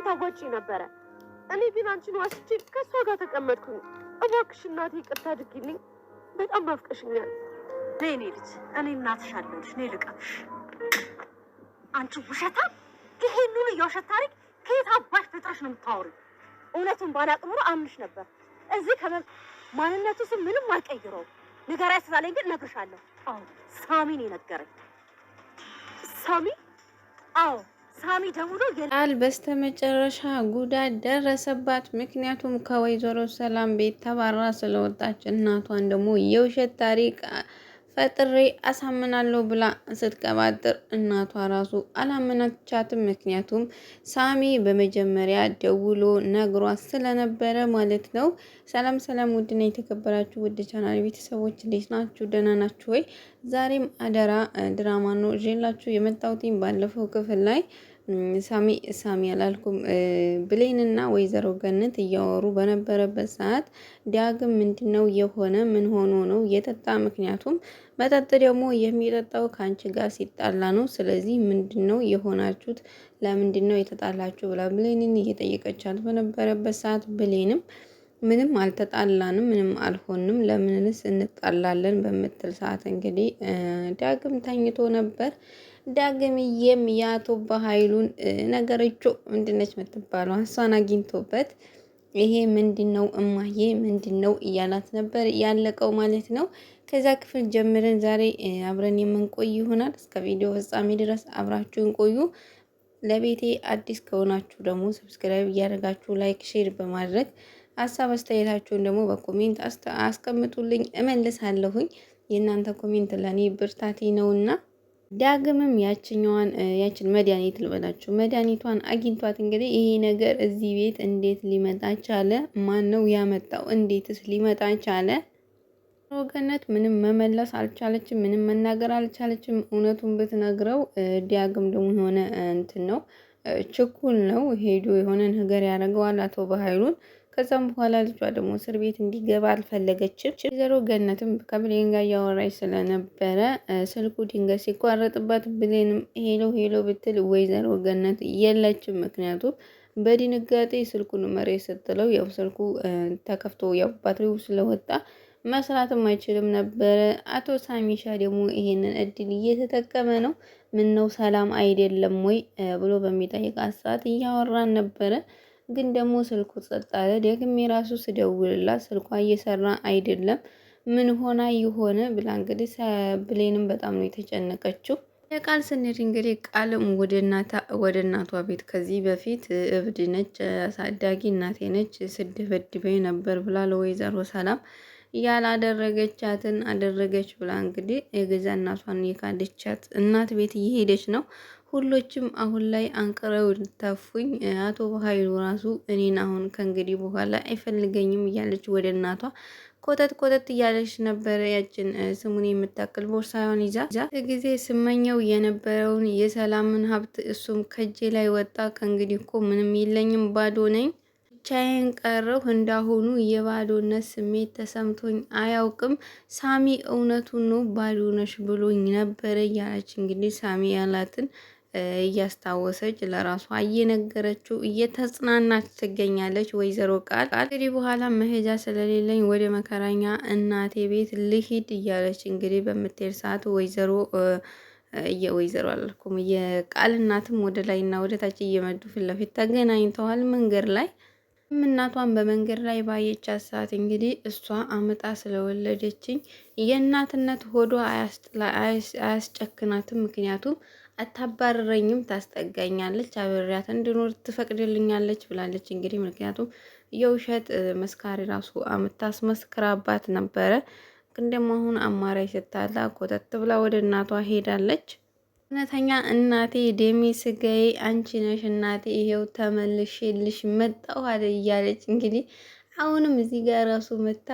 ልታዋጪ ነበረ። እኔ ግን አንቺን ዋስቼ ከእሷ ጋር ተቀመጥኩኝ። እባክሽ እናቴ ይቅርታ አድርጊልኝ። በጣም ናፍቀሽኛል። እኔ ልጅ እኔ እናትሽ አለሁልሽ። እኔ ልቀቅሽ። አንቺ ውሸታም! ይሄን ሁሉ የውሸት ታሪክ ከየት አባሽ ፈጥረሽ ነው የምታወሪው? እውነቱን ባላቅ ኖሮ አምንሽ ነበር። እዚህ ማንነቱ ስም ምንም አይቀይረውም። ንገሪያ ስላለኝ ግን እነግርሻለሁ። አዎ ሳሚን የነገረኝ። ሳሚ? አዎ ሳሚ ደውሎ ቃል በስተመጨረሻ ጉዳት ደረሰባት። ምክንያቱም ከወይዘሮ ሰላም ቤት ተባራ ስለወጣች እናቷን ደግሞ የውሸት ታሪክ ፈጥሬ አሳምናለሁ ብላ ስትቀባጥር እናቷ ራሱ አላመናቻትም። ምክንያቱም ሳሚ በመጀመሪያ ደውሎ ነግሯት ስለነበረ ማለት ነው። ሰላም ሰላም! ውድና የተከበራችሁ ውድ ቻናል ቤተሰቦች እንዴት ናችሁ? ደህና ናችሁ ወይ? ዛሬም አደራ ድራማ ነው ይዤላችሁ የመጣሁት። ባለፈው ክፍል ላይ ሳሚ አላልኩም ብሌንና ወይዘሮ ገነት እያወሩ በነበረበት ሰዓት ዳግም ምንድነው የሆነ? ምን ሆኖ ነው የጠጣ? ምክንያቱም መጠጥ ደግሞ የሚጠጣው ከአንቺ ጋር ሲጣላ ነው። ስለዚህ ምንድነው የሆናችሁት? ለምንድነው የተጣላችሁ? ብላ ብሌንን እየጠየቀቻት በነበረበት ሰዓት ብሌንም ምንም አልተጣላንም፣ ምንም አልሆንም፣ ለምንስ እንጣላለን በምትል ሰዓት እንግዲህ ዳግም ተኝቶ ነበር። ዳግምዬም የአቶ በኃይሉን ነገረችው። ምንድነች የምትባለው እሷን አግኝቶበት ይሄ ምንድነው እማዬ ምንድነው እያላት ነበር ያለቀው ማለት ነው። ከዛ ክፍል ጀምረን ዛሬ አብረን የምንቆይ ይሆናል። እስከ ቪዲዮ ፍጻሜ ድረስ አብራችሁን ቆዩ። ለቤቴ አዲስ ከሆናችሁ ደግሞ ሰብስክራይብ እያደረጋችሁ ላይክ፣ ሼር በማድረግ ሀሳብ አስተያየታችሁን ደግሞ በኮሜንት አስቀምጡልኝ፣ እመልሳለሁኝ። የእናንተ ኮሜንት ለእኔ ብርታቴ ነውና ዳግምም ያችን መድኃኒት ልበላችሁ መድኃኒቷን አግኝቷት እንግዲህ ይሄ ነገር እዚህ ቤት እንዴት ሊመጣ ቻለ? ማን ነው ያመጣው? እንዴትስ ሊመጣ ቻለ? ገነት ምንም መመለስ አልቻለችም፣ ምንም መናገር አልቻለችም። እውነቱን ብትነግረው ዳግም ደግሞ የሆነ እንትን ነው ችኩል ነው፣ ሄዶ የሆነ ነገር ያደርገዋል አቶ በኃይሉን። ከዛም በኋላ ልጇ ደግሞ እስር ቤት እንዲገባ አልፈለገችም። ወይዘሮ ገነትም ከብሌን ጋር እያወራች ስለነበረ ስልኩ ድንገት ሲቋረጥባት ብሌንም ሄሎ ብትል ወይዘሮ ገነት የለችም። ምክንያቱም በድንጋጤ ስልኩን መሬት ስትለው ያው ስልኩ ተከፍቶ ያው ባትሪው ስለወጣ መስራትም አይችልም ነበረ። አቶ ሳሚሻ ደግሞ ይሄንን እድል እየተጠቀመ ነው። ምን ነው ሰላም አይደለም ወይ ብሎ በሚጠይቃት ሰዓት እያወራን ነበረ። ግን ደግሞ ስልኩ ጸጥ አለ። ደግሜ ራሱ ስደውልላት ስልኳ እየሰራ አይደለም። ምን ሆና ይሆነ ብላ እንግዲህ ብሌንም በጣም ነው የተጨነቀችው። የቃል ስንሄድ እንግዲህ ቃልም ወደ እናቷ ቤት ከዚህ በፊት እብድ ነች፣ አሳዳጊ እናቴ ነች፣ ስድበድበኝ ነበር ብላ ለወይዘሮ ሰላም ያላደረገቻትን አደረገች ብላ እንግዲህ የገዛ እናቷን የካደቻት እናት ቤት እየሄደች ነው። ሁሎችም አሁን ላይ አንቅረው ተፉኝ። አቶ በኃይሉ ራሱ እኔን አሁን ከእንግዲህ በኋላ አይፈልገኝም እያለች ወደ እናቷ ኮተት እያለች ነበረ። ያችን ስሙን የምታክል ቦርሳዋን ይዛ ጊዜ ስመኘው የነበረውን የሰላምን ሀብት እሱም ከእጄ ላይ ወጣ። ከእንግዲህ እኮ ምንም የለኝም፣ ባዶ ነኝ፣ ብቻዬን ቀረሁ። እንዳሁኑ የባዶነት ስሜት ተሰምቶኝ አያውቅም። ሳሚ እውነቱን ነው ባዶ ነሽ ብሎኝ ነበረ እያለች እንግዲህ ሳሚ ያላትን እያስታወሰች ለራሷ እየነገረችው እየተጽናናች ትገኛለች። ወይዘሮ ቃል እንግዲህ በኋላ መሄጃ ስለሌለኝ ወደ መከራኛ እናቴ ቤት ልሂድ እያለች እንግዲህ በምትሄድ ሰዓት ወይዘሮ አላልኩም የቃል እናትም ወደ ላይና ወደ ታች እየመዱ ፊት ለፊት ተገናኝተዋል መንገድ ላይ። እናቷን በመንገድ ላይ ባየቻት ሰዓት እንግዲህ እሷ አመጣ ስለወለደችኝ የእናትነት ሆዷ አያስጨክናትም። ምክንያቱም አታባረረኝም፣ ታስጠጋኛለች፣ አብሬያት እንድኖር ትፈቅድልኛለች ብላለች። እንግዲህ ምክንያቱም የውሸት መስካሪ ራሱ አምታስመስክራባት ነበረ። ግን ደግሞ አሁን አማራጭ ስታጣ ኮተት ብላ ወደ እናቷ ሄዳለች። እውነተኛ እናቴ ደሜ ስጋዬ አንቺ ነሽ እናቴ፣ ይሄው ተመልሼልሽ መጣሁ አለ እያለች እንግዲህ አሁንም እዚህ ጋር ራሱ መታ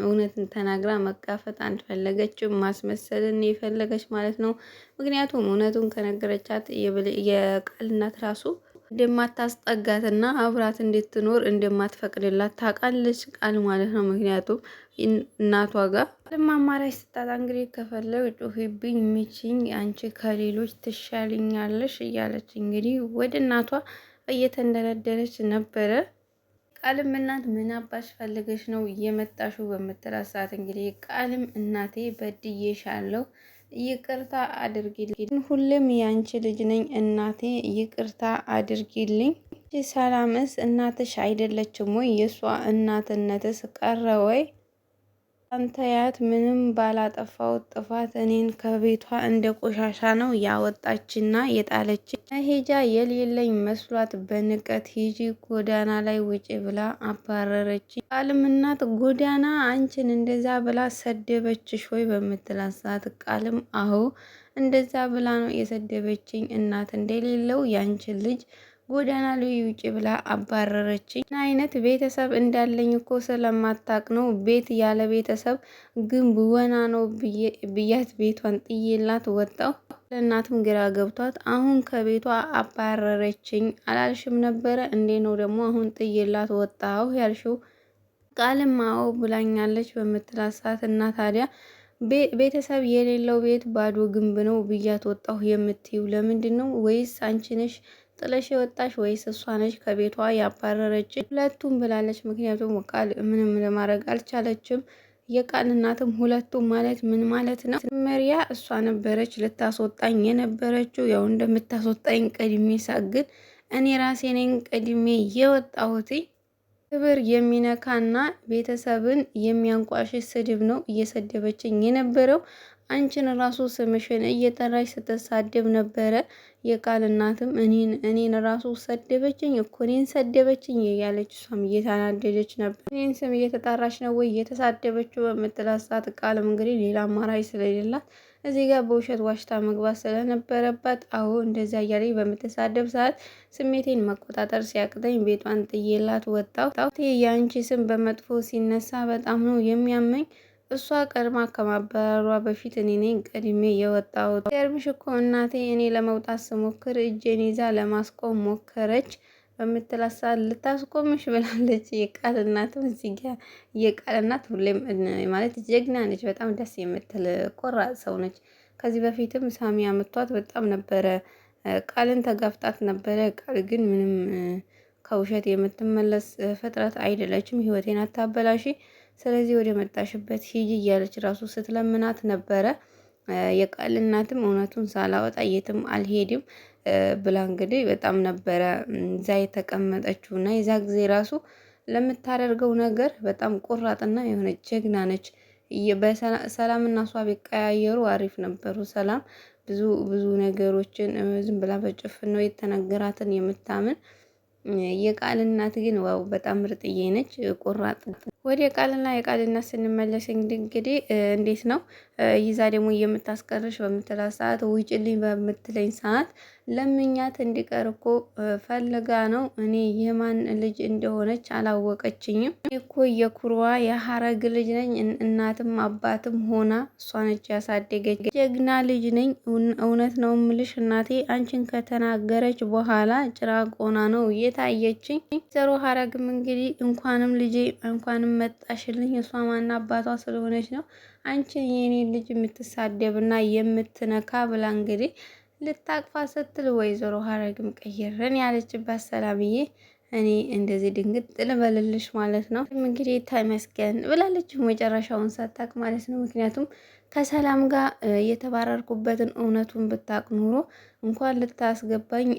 እውነትን ተናግራ መጋፈጥ አልፈለገችም። ማስመሰልን የፈለገች ማለት ነው። ምክንያቱም እውነቱን ከነገረቻት የቃል እናት ራሱ እንደማታስጠጋትና አብራት እንድትኖር እንደማትፈቅድላት ታውቃለች ቃል ማለት ነው። ምክንያቱም እናቷ ጋር አማራጭ ስታጣ እንግዲህ ከፈለው ጩሂብኝ ሚችኝ አንቺ ከሌሎች ትሻልኛለሽ እያለች እንግዲህ ወደ እናቷ እየተንደረደረች ነበረ። ቃልም እናት ምን አባሽ ፈልገሽ ነው እየመጣሽው በምትላት ሰዓት እንግዲህ ቃልም እናቴ በድዬሻለሁ ይቅርታ አድርጊልኝ፣ ሁሌም ያንቺ ልጅ ነኝ እናቴ ይቅርታ አድርጊልኝ። ሰላምስ እናትሽ አይደለችም ወይ? የእሷ እናትነትስ ቀረ ወይ? አንተ ያት ምንም ባላጠፋው ጥፋት እኔን ከቤቷ እንደ ቆሻሻ ነው ያወጣችና የጣለች። መሄጃ የሌለኝ መስሏት በንቀት ሂጂ ጎዳና ላይ ውጪ ብላ አባረረች። ቃልም እናት ጎዳና አንቺን እንደዛ ብላ ሰደበችሽ ወይ በምትላት ሰዓት ቃልም አዎ እንደዛ ብላ ነው የሰደበችኝ። እናት እንደሌለው ያንቺን ልጅ ጎዳና ላይ ውጪ ብላ አባረረችኝ። ምን አይነት ቤተሰብ እንዳለኝ እኮ ስለማታቅ ነው ቤት ያለ ቤተሰብ ግንብ ወና ነው ብያት ቤቷን ጥዬላት ወጣው። ለእናትም ግራ ገብቷት አሁን ከቤቷ አባረረችኝ አላልሽም ነበረ እንዴ ነው ደግሞ አሁን ጥዬላት ወጣው ያልሽው? ቃልም አዎ ብላኛለች በምትላት ሰዓት እና ታዲያ ቤተሰብ የሌለው ቤት ባዶ ግንብ ነው ብያት ወጣሁ የምትዩ ለምንድን ነው? ወይስ አንቺ ነሽ ጥለሽ የወጣሽ ወይስ እሷ ነች ከቤቷ ያባረረች? ሁለቱም ብላለች። ምክንያቱም ቃል ምንም ለማድረግ አልቻለችም። የቃል እናትም ሁለቱም ማለት ምን ማለት ነው? መሪያ እሷ ነበረች ልታስወጣኝ የነበረችው። ያው እንደምታስወጣኝ ቀድሜ ሳግን እኔ ራሴ ነኝ ቀድሜ የወጣሁት። ክብር የሚነካና ቤተሰብን የሚያንቋሽሽ ስድብ ነው እየሰደበችኝ የነበረው። አንቺን ራሱ ስምሽን እየጠራች ስትሳደብ ነበረ። የቃል እናትም እኔን ራሱ ሰደበችኝ እኮ እኔን ሰደበችኝ እያለች እሷም እየተናደደች ነበር። እኔን ስም እየተጣራች ነው ወይ እየተሳደበችው በምትላት ሰዓት ቃልም እንግዲህ ሌላ አማራጭ ስለሌላት እዚህ ጋር በውሸት ዋሽታ መግባት ስለነበረባት አዎ እንደዚያ እያለኝ በምትሳደብ ሰዓት ስሜቴን መቆጣጠር ሲያቅተኝ ቤቷን ጥዬላት ወጣሁ። የአንቺ ስም በመጥፎ ሲነሳ በጣም ነው የሚያመኝ። እሷ ቀድማ ከማባረሯ በፊት እኔ ነኝ ቀድሜ የወጣሁት። ገርምሽ እኮ እናቴ እኔ ለመውጣት ስሞክር እጄን ይዛ ለማስቆም ሞከረች በምትላት ሰዓት ልታስቆምሽ ብላለች። የቃል እናትም እዚህ ጋ የቃል እናት ሁሌም ማለት ጀግና ነች። በጣም ደስ የምትል ቆራጥ ሰው ነች። ከዚህ በፊትም ሳሚ አምቷት በጣም ነበረ ቃልን ተጋፍጣት ነበረ። ቃል ግን ምንም ከውሸት የምትመለስ ፍጥረት አይደለችም። ህይወቴን አታበላሺ፣ ስለዚህ ወደ መጣሽበት ሂጂ እያለች ራሱ ስትለምናት ነበረ። የቃል እናትም እውነቱን ሳላወጣ የትም አልሄድም ብላ እንግዲህ በጣም ነበረ እዛ የተቀመጠችው እና የዛ ጊዜ ራሱ ለምታደርገው ነገር በጣም ቆራጥና የሆነ ጀግና ነች። ሰላም እና እሷ ቢቀያየሩ አሪፍ ነበሩ። ሰላም ብዙ ነገሮችን ዝም ብላ በጭፍን ነው የተነገራትን የምታምን። የቃል እናት ግን ዋው በጣም ምርጥዬ ነች፣ ቆራጥ። ወደ ቃልና የቃል እናት ስንመለስ እንግዲህ እንዴት ነው ይዛ ደግሞ የምታስቀርሽ በምትላት ሰዓት ውጭልኝ በምትለኝ ሰዓት ለምኛት እንዲቀር እኮ ፈልጋ ነው። እኔ የማን ልጅ እንደሆነች አላወቀችኝም እኮ የኩርዋ የሀረግ ልጅ ነኝ። እናትም አባትም ሆና እሷ ነች ያሳደገች። ጀግና ልጅ ነኝ። እውነት ነው ምልሽ እናቴ አንቺን ከተናገረች በኋላ ጭራቅ ሆና ነው የታየችኝ። ዘሮ ሀረግም እንግዲህ እንኳንም ልጄ እንኳንም መጣሽልኝ፣ እሷ ማና አባቷ ስለሆነች ነው አንቺን የኔ ልጅ የምትሳደብና የምትነካ ብላ እንግዲህ ልታቅፋ ስትል ወይዘሮ ሀረግም ቀይረን ያለችባት ሰላምዬ እኔ እንደዚህ ድንግጥ ልበልልሽ ማለት ነው። እንግዲህ ተመስገን ብላለች መጨረሻውን ሳታቅ ማለት ነው። ምክንያቱም ከሰላም ጋር የተባረርኩበትን እውነቱን ብታቅ ኑሮ እንኳን ልታስገባኝ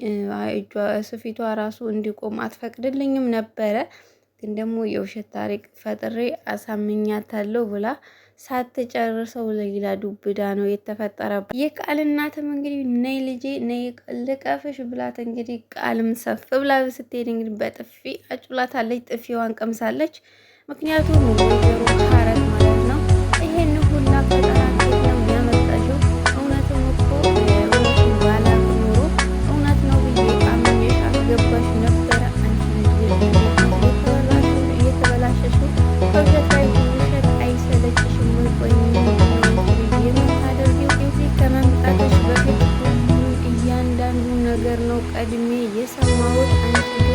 ስፊቷ ራሱ እንዲቆም አትፈቅድልኝም ነበረ። ግን ደግሞ የውሸት ታሪክ ፈጥሬ አሳምኛታለሁ ብላ ሳትጨርሰው ለሌላ ዱብዳ ነው የተፈጠረባት። የቃል እናትም እንግዲህ ነይ ልጄ ነይ ልቀፍሽ ብላት እንግዲህ ቃልም ሰፍ ብላ ስትሄድ እንግዲህ በጥፊ አጭላታለች። ጥፊዋን ቀምሳለች። ምክንያቱም ወይዘሮ ሀረግ ማለት ነው ይሄን ሁላ ፈጠራ ነው ያመጣሽው። እውነትም እኮ እውነቱን ባላቅ ኖሮ እውነት ነው ብዬ አምኜሽ አስገባሽ ነበረ። አንቺ እየተበላሸሽው ከውሸት ላይ ውሸት አይሰለችሽም? የምታደርጊው ጊዜ ከመምጣትሽ በፊት እያንዳንዱ ነገር ነው ቀድሜ የሰማሁት። አንቺ